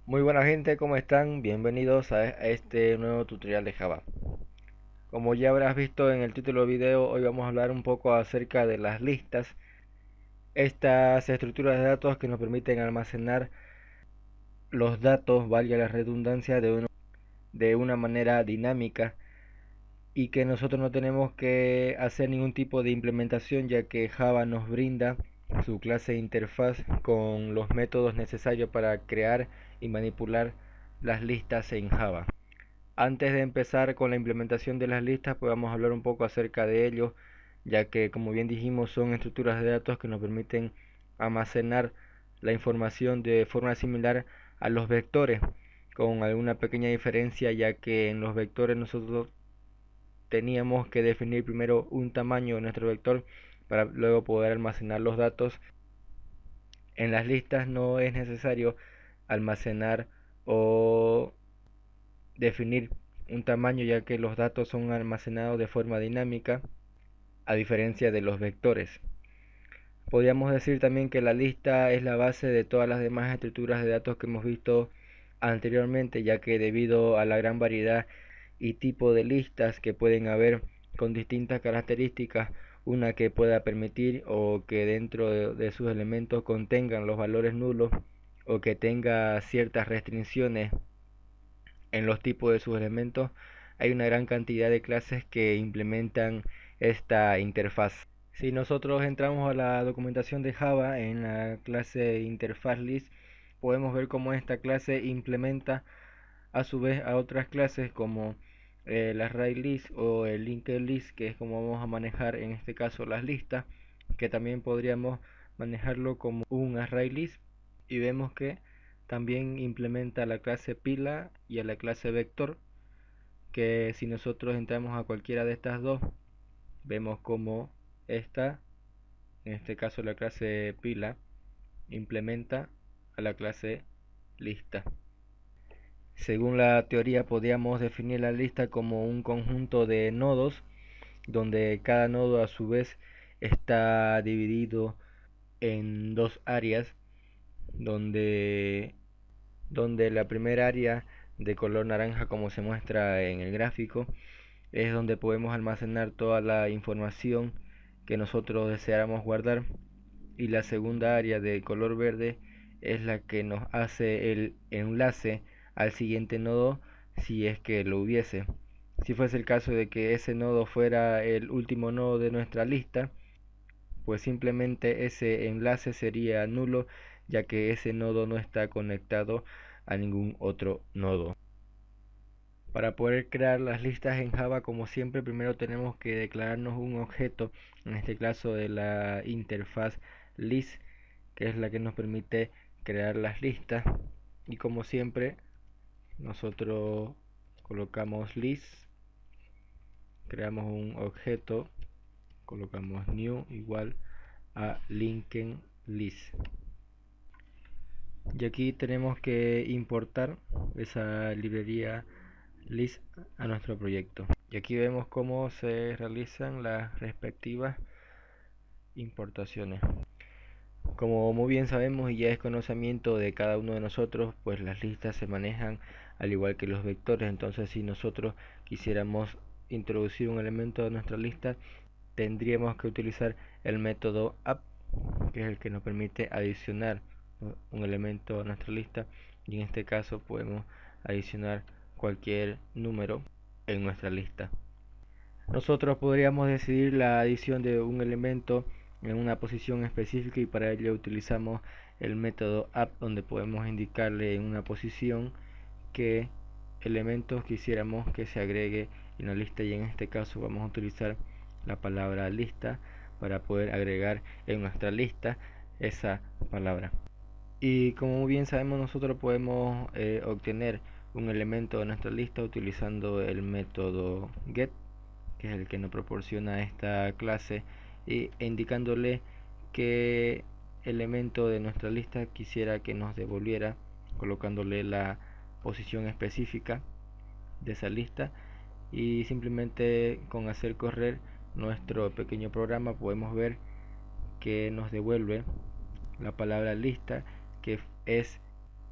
Muy buena gente, ¿cómo están? Bienvenidos a este nuevo tutorial de Java. Como ya habrás visto en el título del video, hoy vamos a hablar un poco acerca de las listas, estas estructuras de datos que nos permiten almacenar los datos, valga la redundancia, de una manera dinámica y que nosotros no tenemos que hacer ningún tipo de implementación, ya que Java nos brinda su clase de interfaz con los métodos necesarios para crear y manipular las listas en Java. Antes de empezar con la implementación de las listas, pues vamos a hablar un poco acerca de ello, ya que como bien dijimos son estructuras de datos que nos permiten almacenar la información de forma similar a los vectores, con alguna pequeña diferencia, ya que en los vectores nosotros teníamos que definir primero un tamaño de nuestro vector para luego poder almacenar los datos. En las listas no es necesario almacenar o definir un tamaño, ya que los datos son almacenados de forma dinámica, a diferencia de los vectores. Podríamos decir también que la lista es la base de todas las demás estructuras de datos que hemos visto anteriormente, ya que debido a la gran variedad y tipo de listas que pueden haber con distintas características, una que pueda permitir o que dentro de sus elementos contengan los valores nulos, o que tenga ciertas restricciones en los tipos de sus elementos, hay una gran cantidad de clases que implementan esta interfaz. Si nosotros entramos a la documentación de Java en la clase interfaz list, podemos ver cómo esta clase implementa a su vez a otras clases como el array list o el linked list, que es como vamos a manejar en este caso las listas, que también podríamos manejarlo como un array list. Y vemos que también implementa a la clase pila y a la clase vector, que si nosotros entramos a cualquiera de estas dos, vemos como esta, en este caso la clase pila, implementa a la clase lista. Según la teoría, podríamos definir la lista como un conjunto de nodos, donde cada nodo a su vez está dividido en dos áreas, donde la primera área de color naranja, como se muestra en el gráfico, es donde podemos almacenar toda la información que nosotros deseáramos guardar, y la segunda área de color verde es la que nos hace el enlace al siguiente nodo, si es que lo hubiese. Si fuese el caso de que ese nodo fuera el último nodo de nuestra lista, pues simplemente ese enlace sería nulo, ya que ese nodo no está conectado a ningún otro nodo. Para poder crear las listas en Java, como siempre, primero tenemos que declararnos un objeto, en este caso de la interfaz list, que es la que nos permite crear las listas. Y como siempre, nosotros colocamos list, creamos un objeto, colocamos new igual a linked list. Y aquí tenemos que importar esa librería list a nuestro proyecto. Y aquí vemos cómo se realizan las respectivas importaciones. Como muy bien sabemos y ya es conocimiento de cada uno de nosotros, pues las listas se manejan al igual que los vectores. Entonces, si nosotros quisiéramos introducir un elemento de nuestra lista, tendríamos que utilizar el método add, que es el que nos permite adicionar un elemento a nuestra lista, y en este caso podemos adicionar cualquier número en nuestra lista. Nosotros podríamos decidir la adición de un elemento en una posición específica, y para ello utilizamos el método add, donde podemos indicarle en una posición qué elementos quisiéramos que se agregue en la lista, y en este caso vamos a utilizar la palabra lista para poder agregar en nuestra lista esa palabra. Y como bien sabemos, nosotros podemos obtener un elemento de nuestra lista utilizando el método get, que es el que nos proporciona esta clase, e indicándole qué elemento de nuestra lista quisiera que nos devolviera, colocándole la posición específica de esa lista. Y simplemente con hacer correr nuestro pequeño programa podemos ver que nos devuelve la palabra lista, que es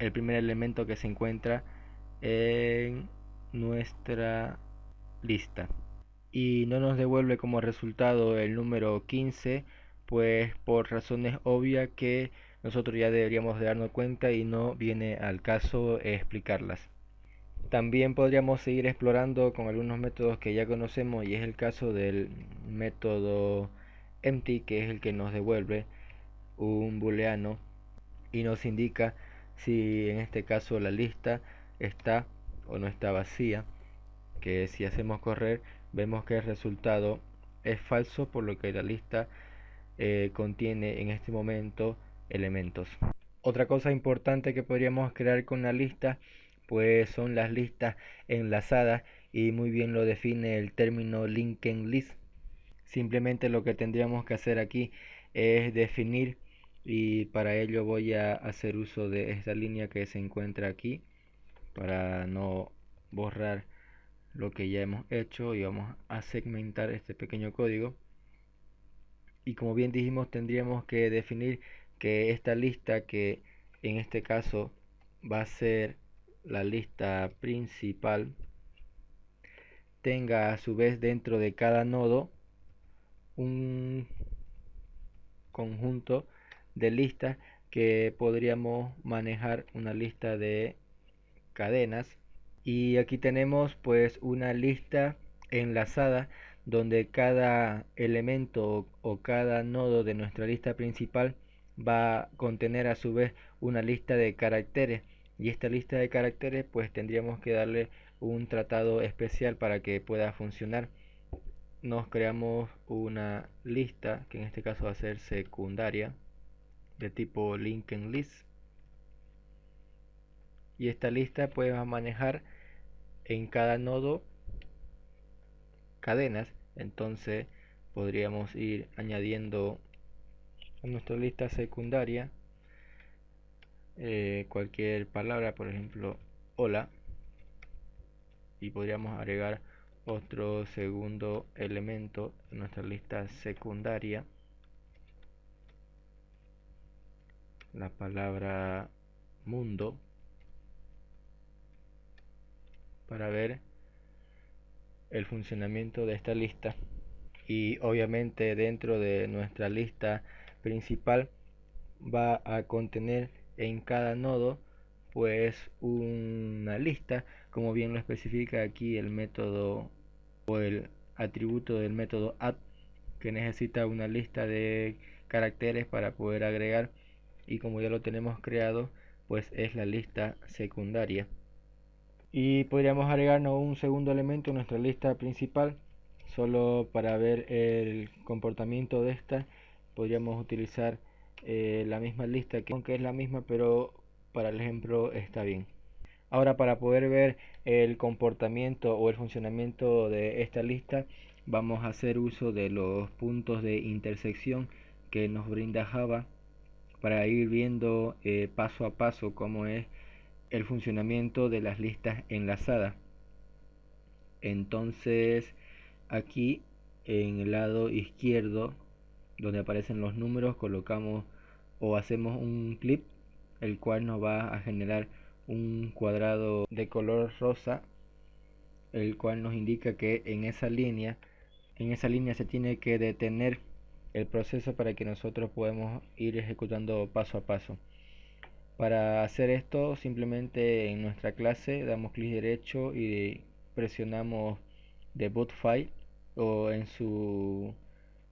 el primer elemento que se encuentra en nuestra lista y no nos devuelve como resultado el número 15, pues por razones obvias que nosotros ya deberíamos de darnos cuenta y no viene al caso explicarlas. También podríamos seguir explorando con algunos métodos que ya conocemos, y es el caso del método empty, que es el que nos devuelve un booleano y nos indica si en este caso la lista está o no está vacía, que si hacemos correr vemos que el resultado es falso, por lo que la lista contiene en este momento elementos. Otra cosa importante que podríamos crear con la lista pues son las listas enlazadas, y muy bien lo define el término linked list. Simplemente lo que tendríamos que hacer aquí es definir, y para ello voy a hacer uso de esta línea que se encuentra aquí para no borrar lo que ya hemos hecho, y vamos a segmentar este pequeño código. Y como bien dijimos, tendríamos que definir que esta lista, que en este caso va a ser la lista principal, tenga a su vez dentro de cada nodo un conjunto de listas que podríamos manejar una lista de cadenas. Y aquí tenemos pues una lista enlazada donde cada elemento o cada nodo de nuestra lista principal va a contener a su vez una lista de caracteres, y esta lista de caracteres pues tendríamos que darle un tratado especial para que pueda funcionar. Nos creamos una lista que en este caso va a ser secundaria de tipo linked list, y esta lista pues va a manejar en cada nodo cadenas. Entonces podríamos ir añadiendo a nuestra lista secundaria cualquier palabra, por ejemplo hola, y podríamos agregar otro segundo elemento en nuestra lista secundaria, la palabra mundo, para ver el funcionamiento de esta lista. Y obviamente dentro de nuestra lista principal va a contener en cada nodo pues una lista, como bien lo especifica aquí el método o el atributo del método add, que necesita una lista de caracteres para poder agregar, y como ya lo tenemos creado pues es la lista secundaria. Y podríamos agregarnos un segundo elemento en nuestra lista principal solo para ver el comportamiento de esta. Podríamos utilizar la misma lista, que aunque es la misma, pero para el ejemplo está bien. Ahora, para poder ver el comportamiento o el funcionamiento de esta lista, vamos a hacer uso de los puntos de intersección que nos brinda Java para ir viendo paso a paso cómo es el funcionamiento de las listas enlazadas. Entonces aquí en el lado izquierdo, donde aparecen los números, colocamos o hacemos un clip, el cual nos va a generar un cuadrado de color rosa, el cual nos indica que en esa línea se tiene que detener el proceso para que nosotros podamos ir ejecutando paso a paso. Para hacer esto, simplemente en nuestra clase damos clic derecho y presionamos debug file, o en su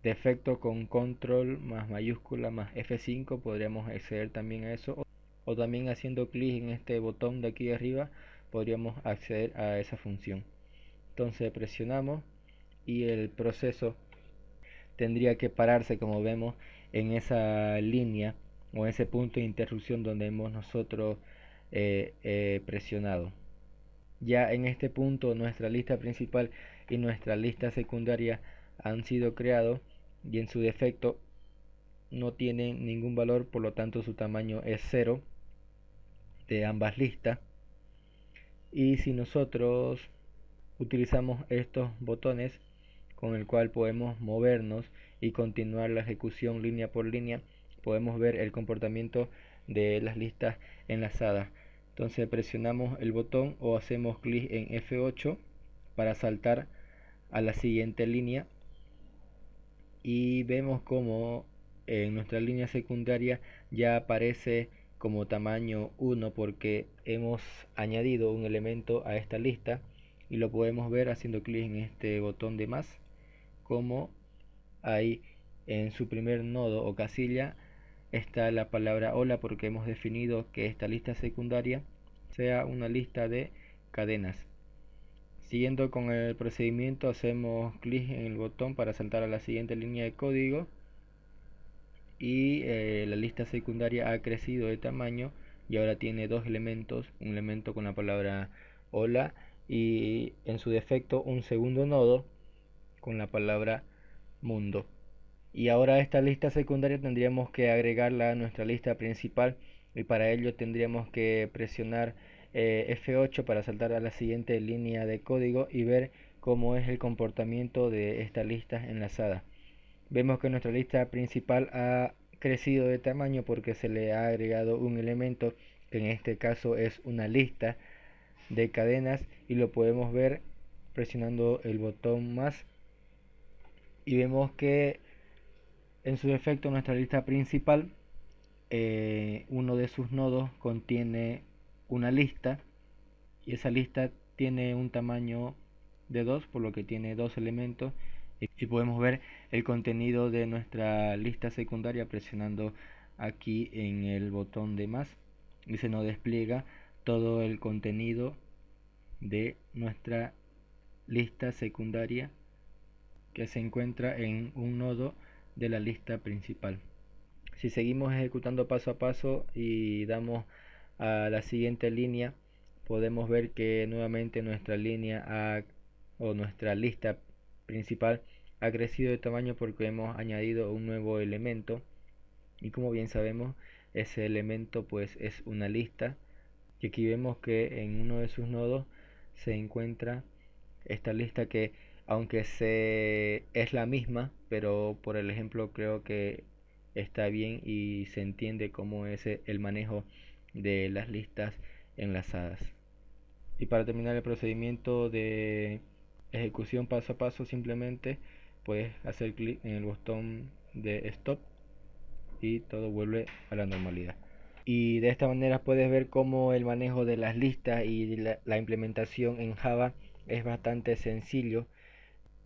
defecto con control más mayúscula más F5 podríamos acceder también a eso, o también haciendo clic en este botón de aquí arriba podríamos acceder a esa función. Entonces presionamos y el proceso tendría que pararse, como vemos, en esa línea o ese punto de interrupción donde hemos nosotros presionado. Ya en este punto nuestra lista principal y nuestra lista secundaria han sido creados, y en su defecto no tienen ningún valor, por lo tanto su tamaño es 0 de ambas listas. Y si nosotros utilizamos estos botones con el cual podemos movernos y continuar la ejecución línea por línea, podemos ver el comportamiento de las listas enlazadas. Entonces presionamos el botón o hacemos clic en F8 para saltar a la siguiente línea, y vemos como en nuestra línea secundaria ya aparece como tamaño 1 porque hemos añadido un elemento a esta lista, y lo podemos ver haciendo clic en este botón de más, como ahí en su primer nodo o casilla está la palabra hola, porque hemos definido que esta lista secundaria sea una lista de cadenas. Siguiendo con el procedimiento, hacemos clic en el botón para saltar a la siguiente línea de código, y la lista secundaria ha crecido de tamaño y ahora tiene dos elementos, un elemento con la palabra hola y en su defecto un segundo nodo con la palabra mundo. Y ahora esta lista secundaria tendríamos que agregarla a nuestra lista principal, y para ello tendríamos que presionar F8 para saltar a la siguiente línea de código y ver cómo es el comportamiento de esta lista enlazada. Vemos que nuestra lista principal ha crecido de tamaño porque se le ha agregado un elemento que en este caso es una lista de cadenas, y lo podemos ver presionando el botón más, y vemos que en su defecto nuestra lista principal, uno de sus nodos contiene una lista, y esa lista tiene un tamaño de 2, por lo que tiene dos elementos, y podemos ver el contenido de nuestra lista secundaria presionando aquí en el botón de más, y se nos despliega todo el contenido de nuestra lista secundaria que se encuentra en un nodo de la lista principal. Si seguimos ejecutando paso a paso y damos a la siguiente línea, podemos ver que nuevamente nuestra línea o nuestra lista principal ha crecido de tamaño porque hemos añadido un nuevo elemento, y como bien sabemos ese elemento pues es una lista, y aquí vemos que en uno de sus nodos se encuentra esta lista que aunque es la misma, pero por el ejemplo creo que está bien y se entiende cómo es el manejo de las listas enlazadas. Y para terminar el procedimiento de ejecución paso a paso, simplemente puedes hacer clic en el botón de stop y todo vuelve a la normalidad. Y de esta manera puedes ver cómo el manejo de las listas y la implementación en Java es bastante sencillo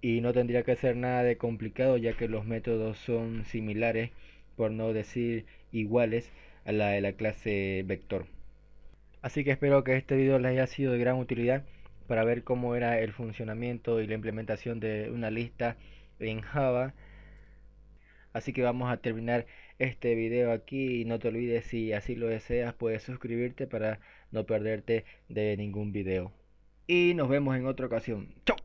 y no tendría que ser nada de complicado, ya que los métodos son similares, por no decir iguales, a la de la clase vector. Así que espero que este video les haya sido de gran utilidad para ver cómo era el funcionamiento y la implementación de una lista en Java. Así que vamos a terminar este video aquí, y no te olvides, si así lo deseas, puedes suscribirte para no perderte de ningún video. Y nos vemos en otra ocasión. ¡Chau!